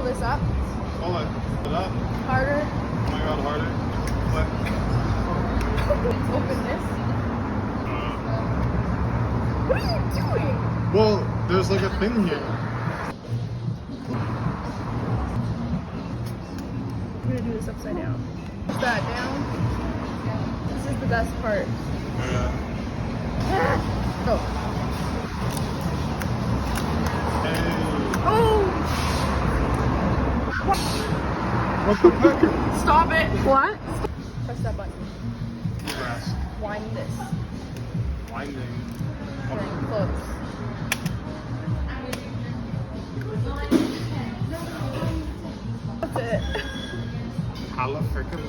this up. Hold it. Put it up. Harder. Oh my god, harder. What? Open this. What are you doing? Well, there's like a thing here. I'm gonna do this upside down. Push that down. This is the best part. Yeah. Oh. Hey. Oh! What the heck? Stop it! What? Press that button. Grass. Wind this. Winding. And then close. That's it. Hala freaking